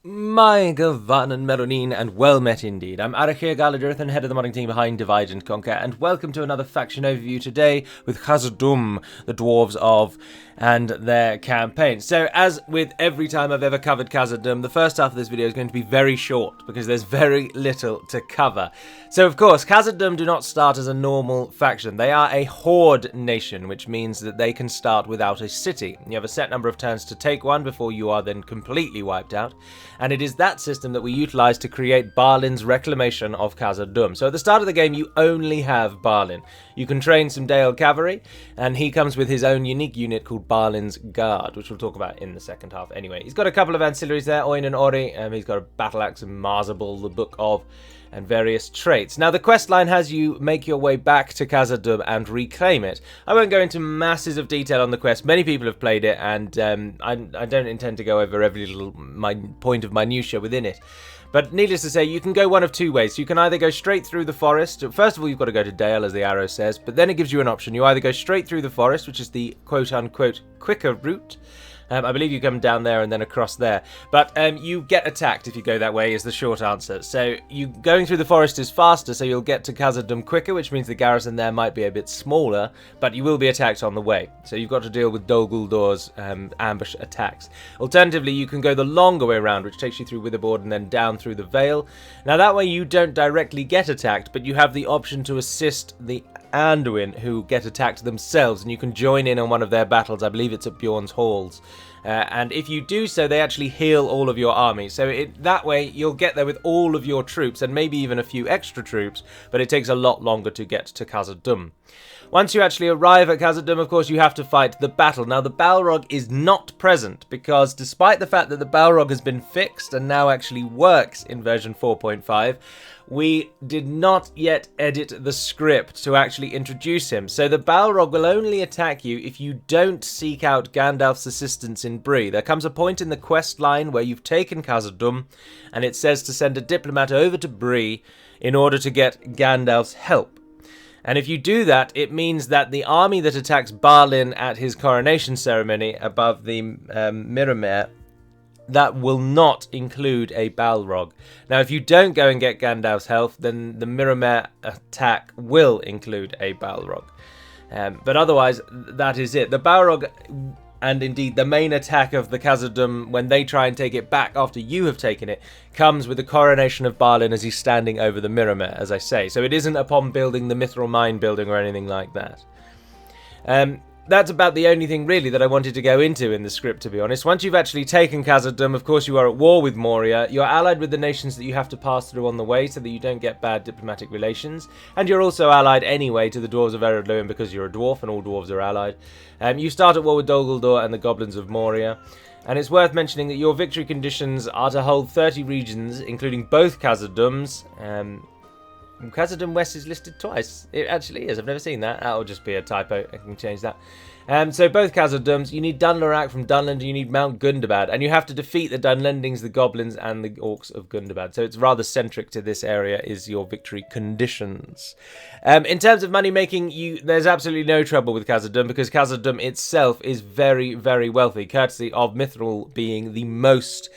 My Gavan and Meronine, and well met indeed. I'm Adrian, head of the modding team behind Divide and Conquer, and welcome to another faction overview today with Khazad-dûm, the dwarves of, and their campaign. So, as with every time I've ever covered Khazad-dûm, the first half of this video is going to be very short, because there's very little to cover. So, of course, Khazad-dûm do not start as a normal faction. They are a horde nation, which means that they can start without a city. You have a set number of turns to take one before you are then completely wiped out. And it is that system that we utilize to create Balin's reclamation of Khazad-dûm. So at the start of the game, you only have Balin. You can train some Dale cavalry, and he comes with his own unique unit called Balin's Guard, which we'll talk about in the second half anyway. He's got a couple of ancillaries there, Oin and Ori. He's got a battle axe and Marzabul, the Book of, and various traits. Now, the quest line has you make your way back to Khazad-dûm and reclaim it. I won't go into masses of detail on the quest. Many people have played it, and I don't intend to go over every little point of minutiae within it. But needless to say, you can go one of two ways. You can either go straight through the forest. First of all, you've got to go to Dale, as the arrow says, but then it gives you an option. You either go straight through the forest, which is the quote-unquote quicker route. I believe you come down there and then across there. But you get attacked if you go that way, is the short answer. So going through the forest is faster, so you'll get to Khazad-dûm quicker, which means the garrison there might be a bit smaller, but you will be attacked on the way. So you've got to deal with Dol Guldur ambush attacks. Alternatively, you can go the longer way around, which takes you through Witherboard and then down through the Vale. Now that way you don't directly get attacked, but you have the option to assist the Anduin, who get attacked themselves, and you can join in on one of their battles. I believe it's at Bjorn's Halls. And if you do so, they actually heal all of your army. So that way, you'll get there with all of your troops, and maybe even a few extra troops, but it takes a lot longer to get to Khazad-dûm. Once you actually arrive at Khazad-dûm, of course, you have to fight the battle. Now, the Balrog is not present, because despite the fact that the Balrog has been fixed and now actually works in version 4.5, we did not yet edit the script to actually introduce him. So the Balrog will only attack you if you don't seek out Gandalf's assistance in Bree. There comes a point in the quest line where you've taken Khazad-dûm, and it says to send a diplomat over to Bree in order to get Gandalf's help. And if you do that, it means that the army that attacks Balin at his coronation ceremony above the Mirrormere, that will not include a Balrog. Now, if you don't go and get Gandalf's help, then the Mirrormere attack will include a Balrog. But otherwise, that is it. The Balrog, and indeed the main attack of the Khazad-dûm, when they try and take it back after you have taken it, comes with the coronation of Balin as he's standing over the Mirrormere, as I say. So it isn't upon building the Mithril Mine building or anything like that. That's about the only thing really that I wanted to go into in the script, to be honest. Once you've actually taken Khazad-dûm, of course you are at war with Moria. You're allied with the nations that you have to pass through on the way so that you don't get bad diplomatic relations. And you're also allied anyway to the dwarves of Eredluin because you're a dwarf and all dwarves are allied. You start at war with Dol Guldur and the goblins of Moria. And it's worth mentioning that your victory conditions are to hold 30 regions, including both Khazad-dûms. Khazad-dûm West is listed twice. It actually is. I've never seen that. That'll just be a typo. I can change that. So both Khazad-dûms, you need Dunlorak from Dunland, and you need Mount Gundabad, and you have to defeat the Dunlendings, the goblins, and the orcs of Gundabad. So it's rather centric to this area is your victory conditions. In terms of money making, there's absolutely no trouble with Khazad-dûm because Khazad-dûm itself is very, very wealthy, courtesy of Mithril being the most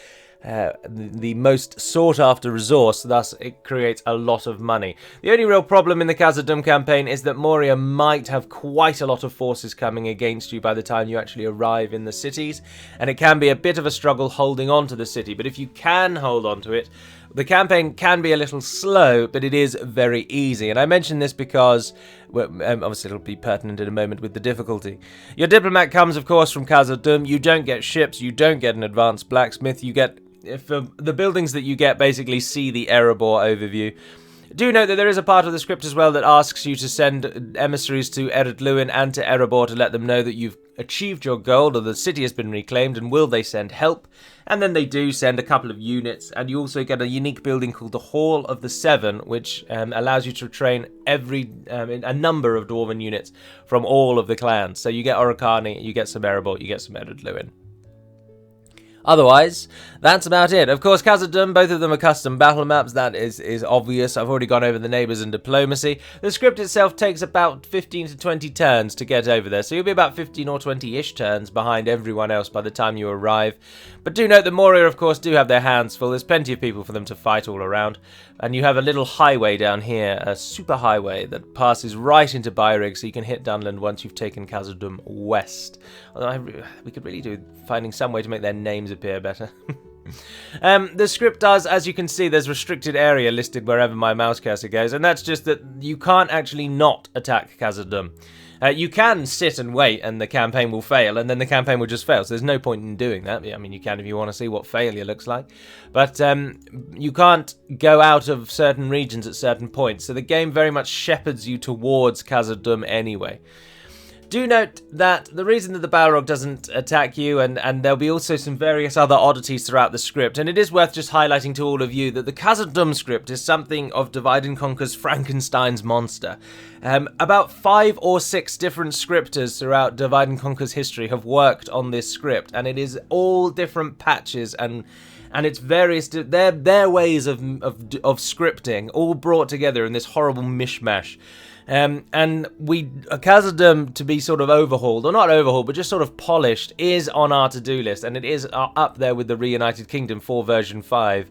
sought-after resource, thus it creates a lot of money. The only real problem in the Khazad-dûm campaign is that Moria might have quite a lot of forces coming against you by the time you actually arrive in the cities, and it can be a bit of a struggle holding on to the city, but if you can hold on to it, the campaign can be a little slow, but it is very easy. And I mention this because, well, obviously it'll be pertinent in a moment with the difficulty. Your diplomat comes, of course, from Khazad-dûm. You don't get ships, you don't get an advanced blacksmith, you get... the buildings that you get basically see the Erebor overview. Do note that there is a part of the script as well that asks you to send emissaries to Eredluin and to Erebor to let them know that you've achieved your goal or the city has been reclaimed and will they send help. And then they do send a couple of units, and you also get a unique building called the Hall of the Seven, which allows you to train a number of dwarven units from all of the clans. So you get Orokani, you get some Erebor, you get some Eredluin. Otherwise, that's about it. Of course, Khazad-dûm, both of them are custom battle maps. That is obvious. I've already gone over the neighbours and diplomacy. The script itself takes about 15 to 20 turns to get over there, so you'll be about 15 or 20-ish turns behind everyone else by the time you arrive. But do note that Moria, of course, do have their hands full. There's plenty of people for them to fight all around. And you have a little highway down here, a super highway that passes right into Byrreg, so you can hit Dunland once you've taken Khazad-dûm west. Although we could really do finding some way to make their names appear better. The script does, as you can see, there's restricted area listed wherever my mouse cursor goes, and that's just that you can't actually not attack Khazad-dûm. You can sit and wait and the campaign will fail, and then the campaign will just fail, so there's no point in doing that. I mean, you can if you want to see what failure looks like, but you can't go out of certain regions at certain points, so the game very much shepherds you towards Khazad-dûm anyway. Do note that the reason that the Balrog doesn't attack you, and there'll be also some various other oddities throughout the script, and it is worth just highlighting to all of you that the Khazad-dûm script is something of Divide and Conquer's Frankenstein's monster. About 5 or 6 different scripters throughout Divide and Conquer's history have worked on this script, and it is all different patches and it's various their ways of scripting all brought together in this horrible mishmash. And Khazad-dûm to be sort of overhauled, or not overhauled, but just sort of polished, is on our to-do list, and it is up there with the Reunited Kingdom for version 5,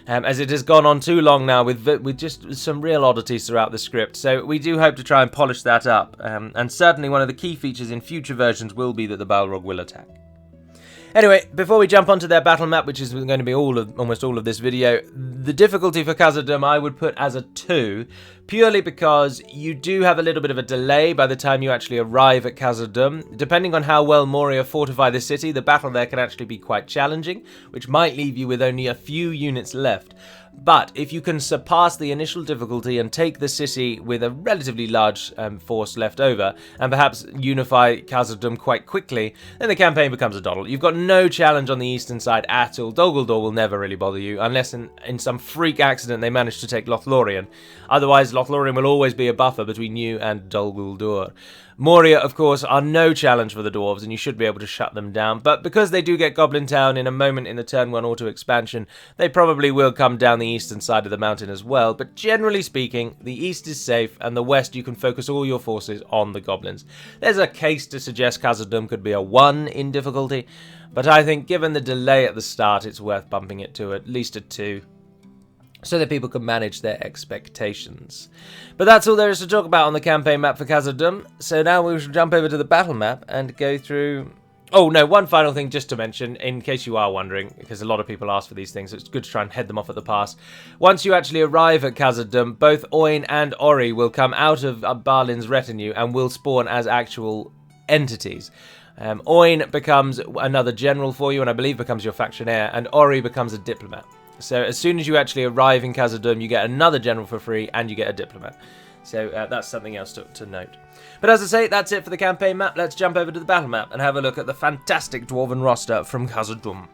as it has gone on too long now with just some real oddities throughout the script. So we do hope to try and polish that up, and certainly one of the key features in future versions will be that the Balrog will attack. Anyway, before we jump onto their battle map, which is going to be almost all of this video, the difficulty for Khazad-dûm I would put as a 2, purely because you do have a little bit of a delay by the time you actually arrive at Khazad-dûm. Depending on how well Moria fortify the city, the battle there can actually be quite challenging, which might leave you with only a few units left. But if you can surpass the initial difficulty and take the city with a relatively large force left over, and perhaps unify Khazad-dûm quite quickly, then the campaign becomes a doddle. You've got no challenge on the eastern side at all. Dol Guldur will never really bother you, unless in some freak accident they manage to take Lothlorien. Otherwise, Lothlorien will always be a buffer between you and Dol Guldur. Moria, of course, are no challenge for the dwarves, and you should be able to shut them down, but because they do get Goblin Town in a moment in the turn 1 auto expansion, they probably will come down the eastern side of the mountain as well, but generally speaking, the east is safe, and the west you can focus all your forces on the goblins. There's a case to suggest Khazad-dûm could be a 1 in difficulty, but I think given the delay at the start, it's worth bumping it to at least a 2. So that people can manage their expectations. But that's all there is to talk about on the campaign map for Khazad-dûm. So now we shall jump over to the battle map and go through... Oh no, one final thing just to mention, in case you are wondering, because a lot of people ask for these things, so it's good to try and head them off at the pass. Once you actually arrive at Khazad-dûm, both Oin and Ori will come out of Balin's retinue and will spawn as actual entities. Oin becomes another general for you, and I believe becomes your factionaire, and Ori becomes a diplomat. So as soon as you actually arrive in Khazad-dûm, you get another general for free, and you get a diplomat. So that's something else to note. But as I say, that's it for the campaign map. Let's jump over to the battle map and have a look at the fantastic dwarven roster from Khazad-dûm.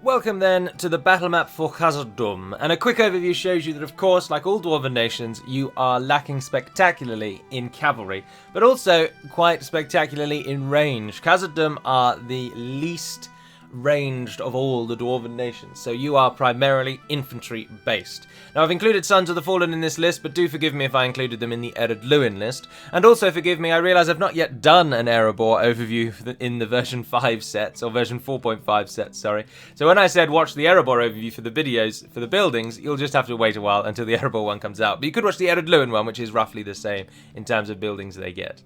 Welcome then to the battle map for Khazad-dûm, and a quick overview shows you that, of course, like all dwarven nations, you are lacking spectacularly in cavalry, but also quite spectacularly in range. Khazad-dûm are the least ranged of all the dwarven nations, so you are primarily infantry based. Now I've included Sons of the Fallen in this list, but do forgive me if I included them in the Ered Luin list, and also forgive me, I realise I've not yet done an Erebor overview in the version 5 sets, or version 4.5 sets, sorry. So when I said watch the Erebor overview for the videos, for the buildings, you'll just have to wait a while until the Erebor one comes out, but you could watch the Ered Luin one, which is roughly the same in terms of buildings they get.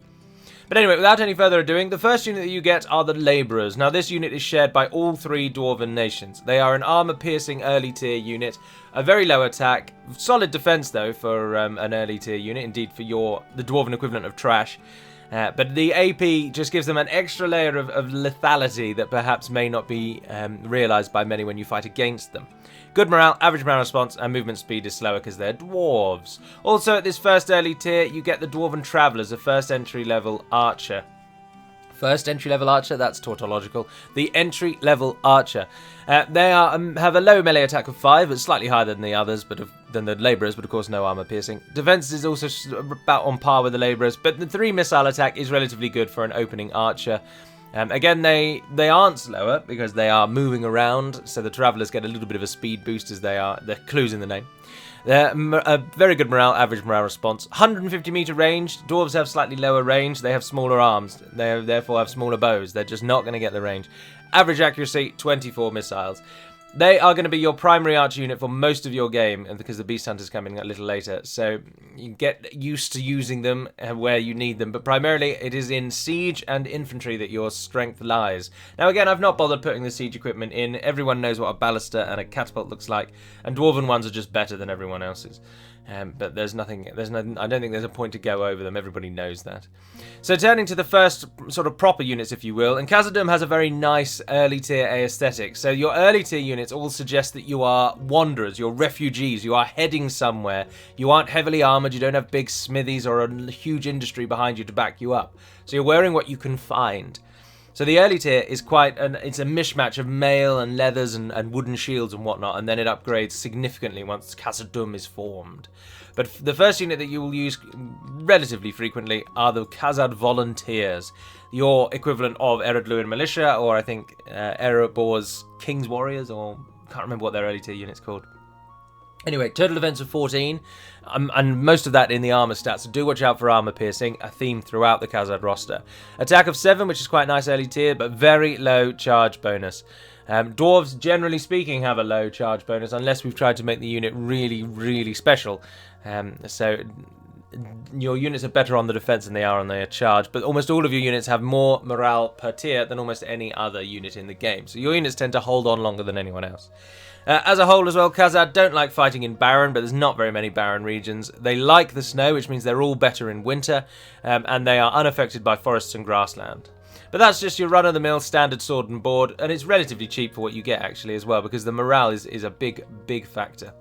But anyway, without any further ado, the first unit that you get are the Labourers. Now this unit is shared by all 3 dwarven nations. They are an armour-piercing early tier unit, a very low attack, solid defence though for an early tier unit, indeed for the dwarven equivalent of trash. But the AP just gives them an extra layer of lethality that perhaps may not be realised by many when you fight against them. Good morale, average morale response, and movement speed is slower because they're dwarves. Also at this first early tier, you get the Dwarven Travellers, a first entry level archer. First entry level archer, that's tautological. The entry level archer. They have a low melee attack of 5, but slightly higher than the others, than the Labourers, but of course no armour piercing. Defence is also about on par with the Labourers, but the 3 missile attack is relatively good for an opening archer. Again, they aren't slower because they are moving around, so the travellers get a little bit of a speed boost as they're clues in the name. They're a very good morale, average morale response. 150 meter range. Dwarves have slightly lower range. They have smaller arms. They therefore have smaller bows. They're just not going to get the range. Average accuracy, 24 missiles. They are going to be your primary archer unit for most of your game, and because the Beast Hunter's coming a little later, so you get used to using them where you need them, but primarily it is in siege and infantry that your strength lies. Now again, I've not bothered putting the siege equipment in. Everyone knows what a ballista and a catapult looks like, and dwarven ones are just better than everyone else's. But I don't think there's a point to go over them. Everybody knows that. So turning to the first sort of proper units, if you will, and Khazad-dûm has a very nice early tier aesthetic. So your early tier units all suggest that you are wanderers, you're refugees, you are heading somewhere. You aren't heavily armored, you don't have big smithies or a huge industry behind you to back you up. So you're wearing what you can find. So the early tier is it's a mishmash of mail and leathers and wooden shields and whatnot, and then it upgrades significantly once Khazad-dûm is formed. But the first unit that you will use relatively frequently are the Khazad Volunteers, your equivalent of Eredluin Militia, or I think Erebor's King's Warriors, or can't remember what their early tier unit's called. Anyway, total defense of 14, and most of that in the armor stats. So do watch out for armor piercing, a theme throughout the Khazad roster. Attack of 7, which is quite nice early tier, but very low charge bonus. Dwarves, generally speaking, have a low charge bonus, unless we've tried to make the unit really, really special. So your units are better on the defense than they are on their charge, but almost all of your units have more morale per tier than almost any other unit in the game. So your units tend to hold on longer than anyone else. As a whole as well, Khazad don't like fighting in barren, but there's not very many barren regions. They like the snow, which means they're all better in winter, and they are unaffected by forests and grassland. But that's just your run-of-the-mill standard sword and board, and it's relatively cheap for what you get actually as well, because the morale is a big, big factor.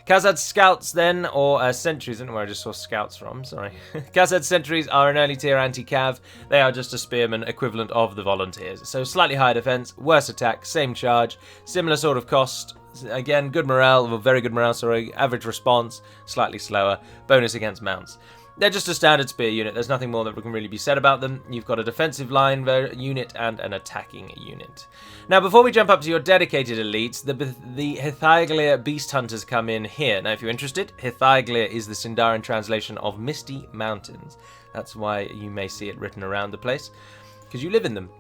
Khazad Scouts then, or Sentries, I don't know where I just saw Scouts from, sorry. Khazad Sentries are an early tier anti-cav. They are just a spearman equivalent of the Volunteers. So slightly higher defense, worse attack, same charge, similar sort of cost. Again, good morale, or very good morale, sorry. Average response, slightly slower. Bonus against mounts. They're just a standard spear unit. There's nothing more that can really be said about them. You've got a defensive line unit and an attacking unit. Now, before we jump up to your dedicated elites, the Hithaiglir Beast Hunters come in here. Now, if you're interested, Hithaiglir is the Sindarin translation of Misty Mountains. That's why you may see it written around the place, because you live in them.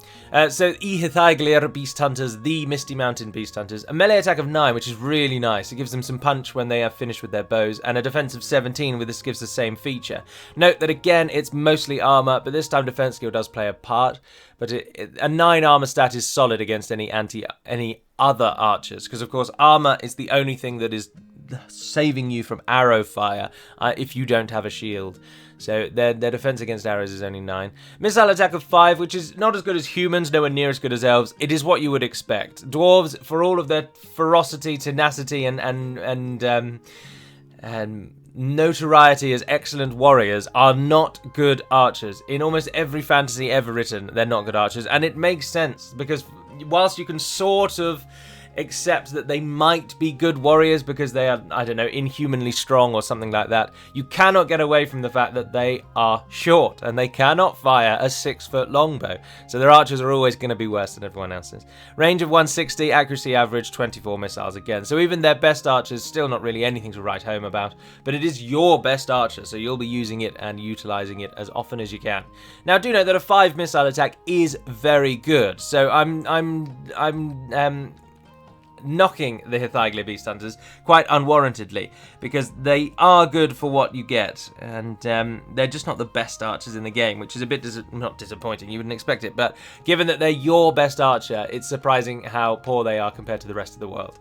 So, Hithaiglir Beast Hunters, the Misty Mountain Beast Hunters. A melee attack of 9, which is really nice. It gives them some punch when they have finished with their bows, and a defense of 17, with this gives the same feature. Note that again, it's mostly armor, but this time defense skill does play a part. But a 9 armor stat is solid against any other archers, because of course armor is the only thing that is saving you from arrow fire if you don't have a shield. So their defense against arrows is only 9. Missile attack of 5, which is not as good as humans, nowhere near as good as elves. It is what you would expect. Dwarves, for all of their ferocity, tenacity, and notoriety as excellent warriors, are not good archers. In almost every fantasy ever written, they're not good archers, and it makes sense, because whilst you can sort of accept that they might be good warriors because they are, I don't know, inhumanly strong or something like that, you cannot get away from the fact that they are short and they cannot fire a 6-foot longbow. So their archers are always going to be worse than everyone else's. Range of 160, accuracy average 24 missiles again. So even their best archers, still not really anything to write home about, but it is your best archer, so you'll be using it and utilizing it as often as you can. Now do note that a 5 missile attack is very good. So I'm knocking the Hithaiglir Beast Hunters quite unwarrantedly, because they are good for what you get, and they're just not the best archers in the game, which is a bit not disappointing. You wouldn't expect it, but given that they're your best archer, it's surprising how poor they are compared to the rest of the world.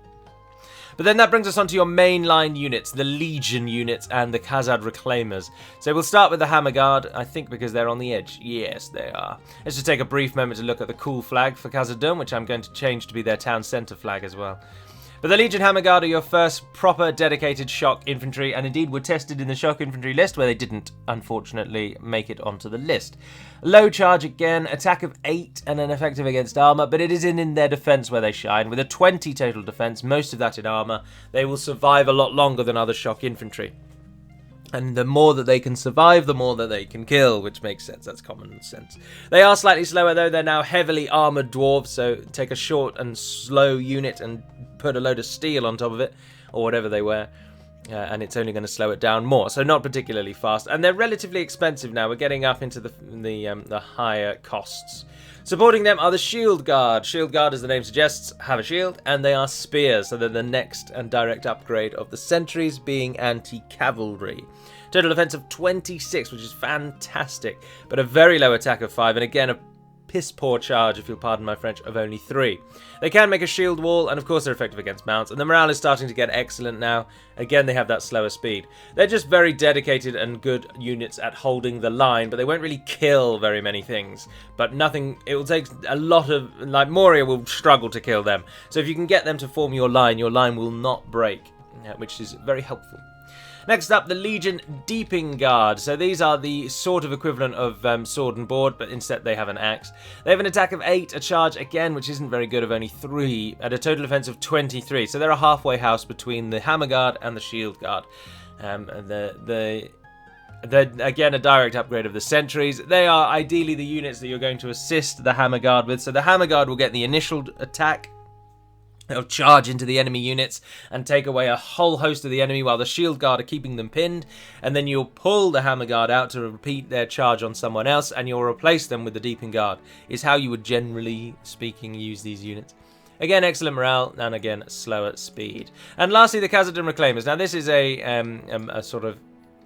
But then that brings us on to your mainline units, the Legion units and the Khazad Reclaimers. So we'll start with the Hammer Guard, I think because they're on the edge. Yes, they are. Let's just take a brief moment to look at the cool flag for Khazad-dûm, which I'm going to change to be their town centre flag as well. But the Legion Hammer Guard are your first proper dedicated shock infantry, and indeed were tested in the shock infantry list, where they didn't, unfortunately, make it onto the list. Low charge again, attack of 8 and an effective against armor, but it is in their defense where they shine. With a 20 total defense, most of that in armor, they will survive a lot longer than other shock infantry. And the more that they can survive, the more that they can kill, which makes sense. That's common sense. They are slightly slower, though. They're now heavily armoured dwarves, so take a short and slow unit and put a load of steel on top of it, or whatever they wear, and it's only going to slow it down more. So not particularly fast. And they're relatively expensive now. We're getting up into the higher costs. Supporting them are the Shield Guard. Shield Guard, as the name suggests, have a shield, and they are spears, so they're the next and direct upgrade of the sentries, being anti-cavalry. Total defense of 26, which is fantastic, but a very low attack of 5, and again, a piss-poor charge, if you'll pardon my French, of only 3. They can make a shield wall, and of course they're effective against mounts, and the morale is starting to get excellent now. Again, they have that slower speed. They're just very dedicated and good units at holding the line, but they won't really kill very many things. But nothing, it will take a lot of, like Moria will struggle to kill them. So if you can get them to form your line will not break, which is very helpful. Next up, the Legion Deeping Guard. So these are the sort of equivalent of sword and board, but instead they have an axe. They have an attack of 8, a charge again, which isn't very good, of only 3, at a total defense of 23. So they're a halfway house between the Hammer Guard and the Shield Guard. They're again a direct upgrade of the sentries. They are ideally the units that you're going to assist the Hammer Guard with. So the Hammer Guard will get the initial attack. They'll charge into the enemy units and take away a whole host of the enemy while the Shield Guard are keeping them pinned. And then you'll pull the Hammer Guard out to repeat their charge on someone else, and you'll replace them with the Deeping Guard, is how you would generally speaking use these units. Again, excellent morale, and again, slower speed. And lastly, the Khazad-dûm Reclaimers. Now, this is a sort of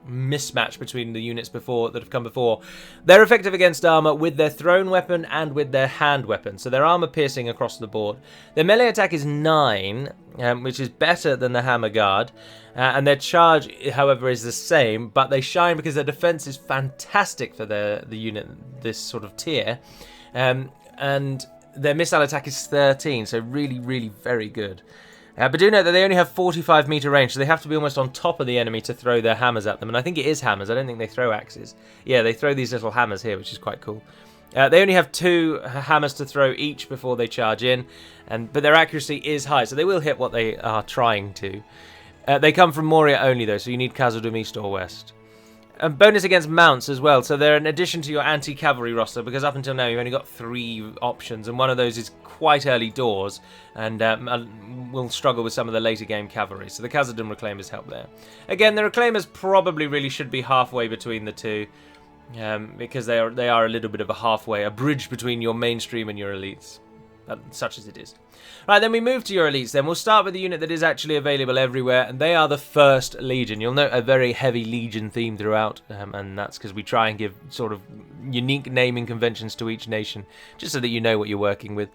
mismatch between the units that have come before. They're effective against armor with their thrown weapon and with their hand weapon, so they're armor piercing across the board. Their melee attack is 9, which is better than the Hammer Guard, and their charge, however, is the same, but they shine because their defense is fantastic for the unit, this sort of tier, and their missile attack is 13, so really, really very good. But do note that they only have 45 meter range, so they have to be almost on top of the enemy to throw their hammers at them. And I think it is hammers. I don't think they throw axes. Yeah, they throw these little hammers here, which is quite cool. They only have 2 hammers to throw each before they charge in, but their accuracy is high, so they will hit what they are trying to. They come from Moria only, though, so you need Khazad-dûm East or West. And bonus against mounts as well, so they're an addition to your anti-cavalry roster, because up until now you've only got 3 options, and one of those is quite early doors, and will struggle with some of the later game cavalry, so the Khazad-dûm Reclaimers help there. Again, the Reclaimers probably really should be halfway between the two, because they are a little bit of a bridge between your mainstream and your elites, such as it is. Right, then we move to your elites then. We'll start with the unit that is actually available everywhere, and they are the 1st Legion. You'll note a very heavy Legion theme throughout, and that's because we try and give sort of unique naming conventions to each nation, just so that you know what you're working with.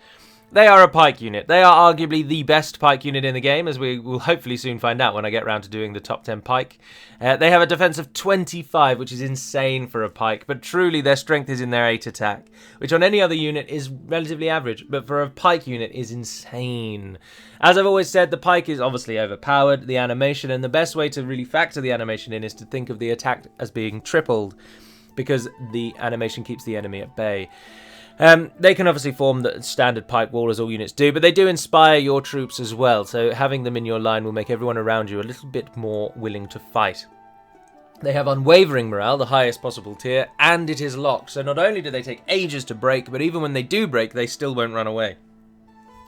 They are a Pike unit. They are arguably the best Pike unit in the game, as we will hopefully soon find out when I get around to doing the top 10 Pike. They have a defense of 25, which is insane for a Pike, but truly their strength is in their 8 attack, which on any other unit is relatively average, but for a Pike unit is insane. As I've always said, the Pike is obviously overpowered, the animation, and the best way to really factor the animation in is to think of the attack as being tripled, because the animation keeps the enemy at bay. They can obviously form the standard Pike wall, as all units do, but they do inspire your troops as well, so having them in your line will make everyone around you a little bit more willing to fight. They have unwavering morale, the highest possible tier, and it is locked, so not only do they take ages to break, but even when they do break, they still won't run away.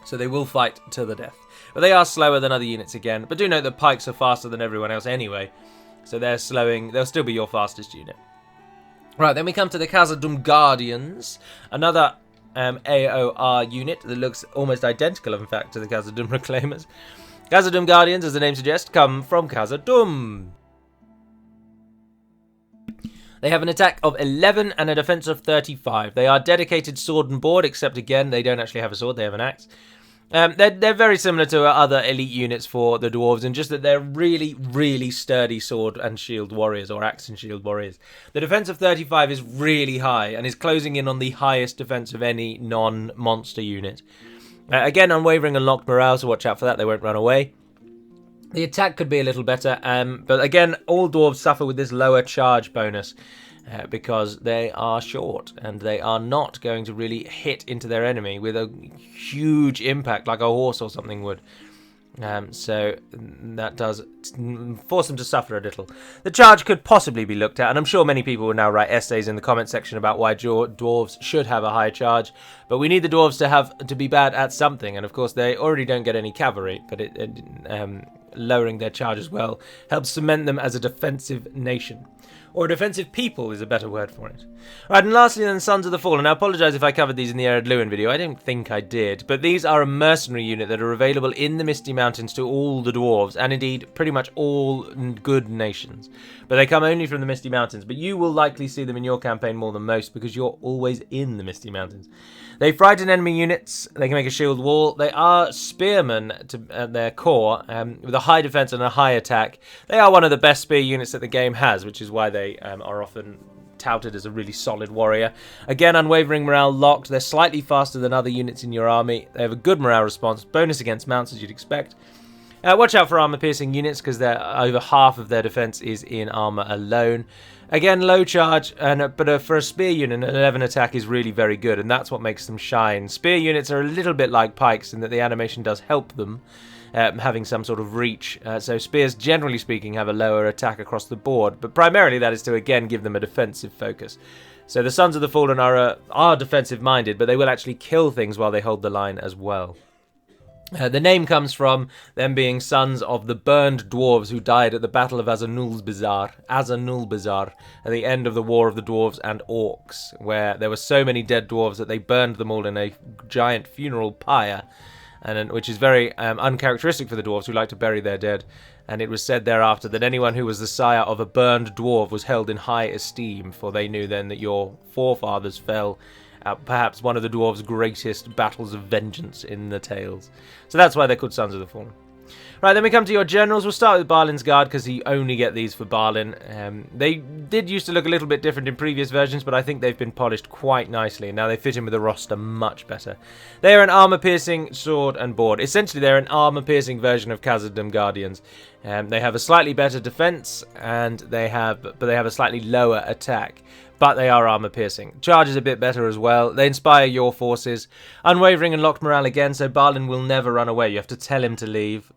So they will fight to the death. But they are slower than other units again, but do note that Pikes are faster than everyone else anyway, so they'll still be your fastest unit. Right, then we come to the Khazad-dûm Guardians, another AOR unit that looks almost identical, in fact, to the Khazad-dûm Reclaimers. Khazad-dûm Guardians, as the name suggests, come from Khazad-dûm. They have an attack of 11 and a defense of 35. They are dedicated sword and board, except again, they don't actually have a sword, they have an axe. They're very similar to other elite units for the dwarves, in just that they're really, really sturdy sword and shield warriors, or axe and shield warriors. The defense of 35 is really high, and is closing in on the highest defense of any non-monster unit. Again, unwavering and locked morale, so watch out for that, they won't run away. The attack could be a little better, but again, all dwarves suffer with this lower charge bonus, because they are short and they are not going to really hit into their enemy with a huge impact like a horse or something would. So that does force them to suffer a little. The charge could possibly be looked at, and I'm sure many people will now write essays in the comment section about why dwarves should have a high charge, but we need the dwarves to be bad at something, and of course they already don't get any cavalry, but lowering their charge as well helps cement them as a defensive nation. Or a defensive people is a better word for it. Right, and lastly then, Sons of the Fallen. I apologise if I covered these in the Ered Luin video. I don't think I did. But these are a mercenary unit that are available in the Misty Mountains to all the dwarves, and indeed pretty much all good nations. But they come only from the Misty Mountains. But you will likely see them in your campaign more than most because you're always in the Misty Mountains. They frighten enemy units. They can make a shield wall. They are spearmen at their core, with a high defense and a high attack. They are one of the best spear units that the game has, which is why they are often touted as a really solid warrior. Again, unwavering morale locked. They're slightly faster than other units in your army. They have a good morale response. Bonus against mounts, as you'd expect. Watch out for armor-piercing units, because over half of their defense is in armor alone. Again, low charge, but for a spear unit, an 11 attack is really very good, and that's what makes them shine. Spear units are a little bit like pikes in that the animation does help them, having some sort of reach. So spears, generally speaking, have a lower attack across the board, but primarily that is to, again, give them a defensive focus. So the Sons of the Fallen are defensive-minded, but they will actually kill things while they hold the line as well. The name comes from them being sons of the burned dwarves who died at the Battle of Azanulbizar, at the end of the War of the Dwarves and Orcs, where there were so many dead dwarves that they burned them all in a giant funeral pyre, which is very uncharacteristic for the dwarves who like to bury their dead. And it was said thereafter that anyone who was the sire of a burned dwarf was held in high esteem, for they knew then that your forefathers fell perhaps one of the dwarves' greatest battles of vengeance in the tales. So that's why they're called Sons of the Fallen. Right, then we come to your generals. We'll start with Balin's Guard, because you only get these for Balin. They did used to look a little bit different in previous versions, but I think they've been polished quite nicely. Now they fit in with the roster much better. They are an armor-piercing sword and board. Essentially, they're an armor-piercing version of Khazad-dûm Guardians. They have a slightly better defense, but they have a slightly lower attack. But they are armor-piercing. Charge is a bit better as well. They inspire your forces. Unwavering and locked morale again, so Balin will never run away. You have to tell him to leave.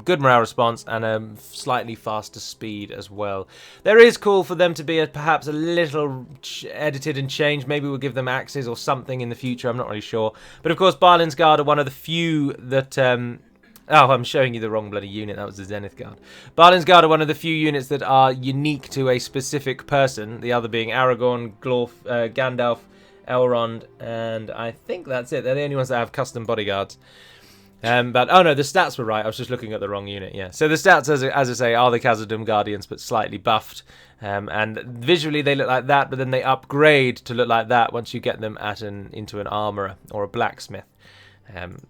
Good morale response and a slightly faster speed as well. There is call for them to be perhaps a little edited and changed. Maybe we'll give them axes or something in the future. I'm not really sure. But of course, Balin's Guard are one of the few that... Oh, I'm showing you the wrong bloody unit. That was the Zenith Guard. Balin's Guard are one of the few units that are unique to a specific person. The other being Aragorn, Gandalf, Elrond, and I think that's it. They're the only ones that have custom bodyguards. But, oh no, the stats were right. I was just looking at the wrong unit, yeah. So the stats, as I say, are the Khazad-dûm Guardians, but slightly buffed. And visually they look like that, but then they upgrade to look like that once you get them into an armourer or a blacksmith.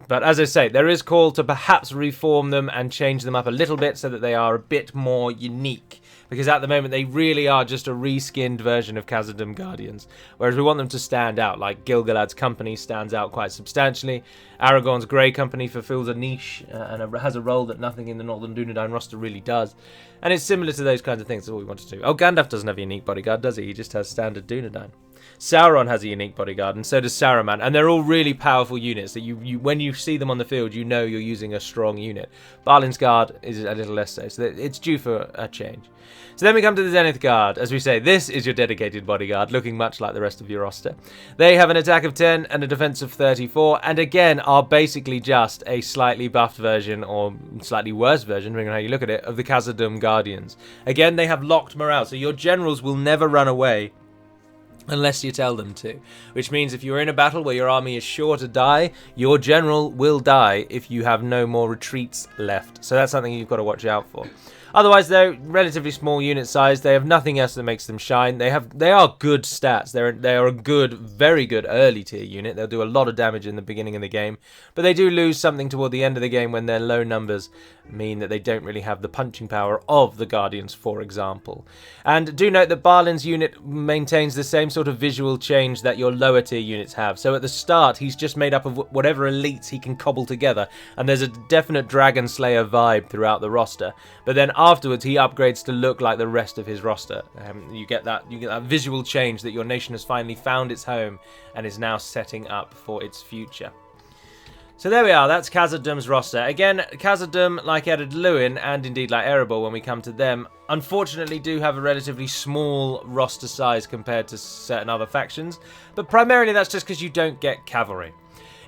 But as I say, there is call to perhaps reform them and change them up a little bit so that they are a bit more unique. Because at the moment they really are just a reskinned version of Khazad-dûm Guardians. Whereas we want them to stand out, like Gil-galad's company stands out quite substantially. Aragorn's Grey Company fulfills a niche and has a role that nothing in the Northern Dunedain roster really does. And it's similar to those kinds of things. That's what we want to do. Oh, Gandalf doesn't have a unique bodyguard, does he? He just has standard Dunedain. Sauron has a unique bodyguard, and so does Saruman, and they're all really powerful units that you when you see them on the field, you know you're using a strong unit. Balin's Guard is a little less so it's due for a change. So then we come to the Zenith Guard. As we say, this is your dedicated bodyguard, looking much like the rest of your roster. They have an attack of 10 and a defense of 34, and again are basically just a slightly buffed version, or slightly worse version, depending on how you look at it, of the Khazad-dûm Guardians. Again, they have locked morale, so your generals will never run away unless you tell them to. Which means if you're in a battle where your army is sure to die, your general will die if you have no more retreats left. So that's something you've got to watch out for. Otherwise, they're relatively small unit size. They have nothing else that makes them shine. They are good stats. They are a good, very good early tier unit. They'll do a lot of damage in the beginning of the game, but they do lose something toward the end of the game when their low numbers mean that they don't really have the punching power of the Guardians, for example. And do note that Balin's unit maintains the same sort of visual change that your lower tier units have. So at the start, he's just made up of whatever elites he can cobble together, and there's a definite Dragon Slayer vibe throughout the roster. But then afterwards, he upgrades to look like the rest of his roster. You get that visual change that your nation has finally found its home and is now setting up for its future. So there we are, that's Khazad-dûm's roster. Again, Khazad-dûm, like Ered-Luin, and indeed like Erebor when we come to them, unfortunately do have a relatively small roster size compared to certain other factions, but primarily that's just because you don't get cavalry.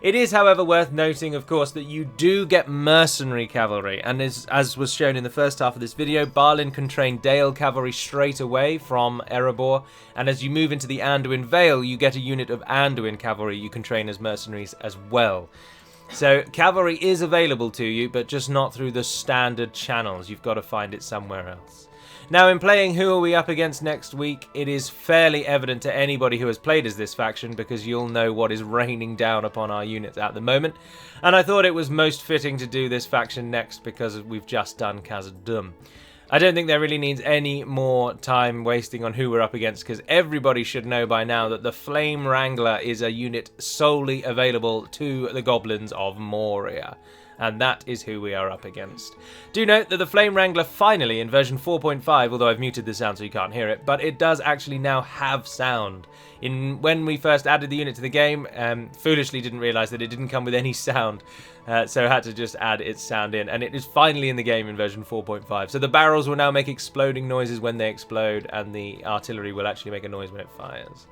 It is, however, worth noting, of course, that you do get mercenary cavalry, and as was shown in the first half of this video, Balin can train Dale cavalry straight away from Erebor, and as you move into the Anduin Vale, you get a unit of Anduin cavalry you can train as mercenaries as well. So cavalry is available to you, but just not through the standard channels. You've got to find it somewhere else. Now, in playing Who Are We Up Against next week, it is fairly evident to anybody who has played as this faction, because you'll know what is raining down upon our units at the moment. And I thought it was most fitting to do this faction next because we've just done Khazad-dûm. I don't think there really needs any more time wasting on who we're up against, because everybody should know by now that the Flame Wrangler is a unit solely available to the goblins of Moria. And that is who we are up against. Do note that the Flame Wrangler finally, in version 4.5, although I've muted the sound so you can't hear it, but it does actually now have sound. When we first added the unit to the game, foolishly didn't realise that it didn't come with any sound, so I had to just add its sound in, and it is finally in the game in version 4.5. So the barrels will now make exploding noises when they explode, and the artillery will actually make a noise when it fires.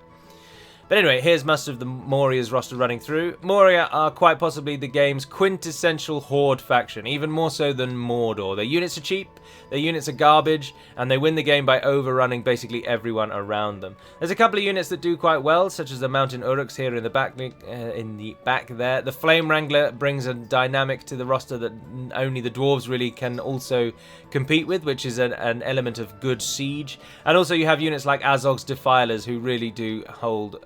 But anyway, here's most of the Moria's roster running through. Moria are quite possibly the game's quintessential horde faction, even more so than Mordor. Their units are cheap, their units are garbage, and they win the game by overrunning basically everyone around them. There's a couple of units that do quite well, such as the Mountain Uruks here in the back there. The Flame Wrangler brings a dynamic to the roster that only the dwarves really can also compete with, which is an element of good siege. And also you have units like Azog's Defilers, who really do hold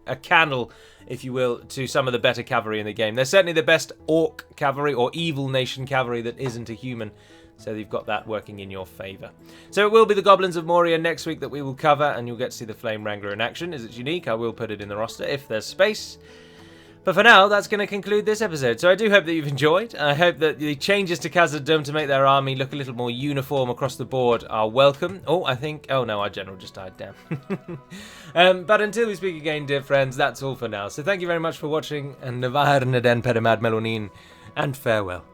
a candle, if you will, to some of the better cavalry in the game. They're certainly the best orc cavalry, or evil nation cavalry that isn't a human, so you've got that working in your favour. So it will be the Goblins of Moria next week that we will cover, and you'll get to see the Flame Wrangler in action. As it's unique, I will put it in the roster if there's space. But for now, that's going to conclude this episode. So I do hope that you've enjoyed. I hope that the changes to Khazad-dûm to make their army look a little more uniform across the board are welcome. Oh no, our general just died, damn. But until we speak again, dear friends, that's all for now. So thank you very much for watching, and Navarne den Perimad Melonin, and farewell.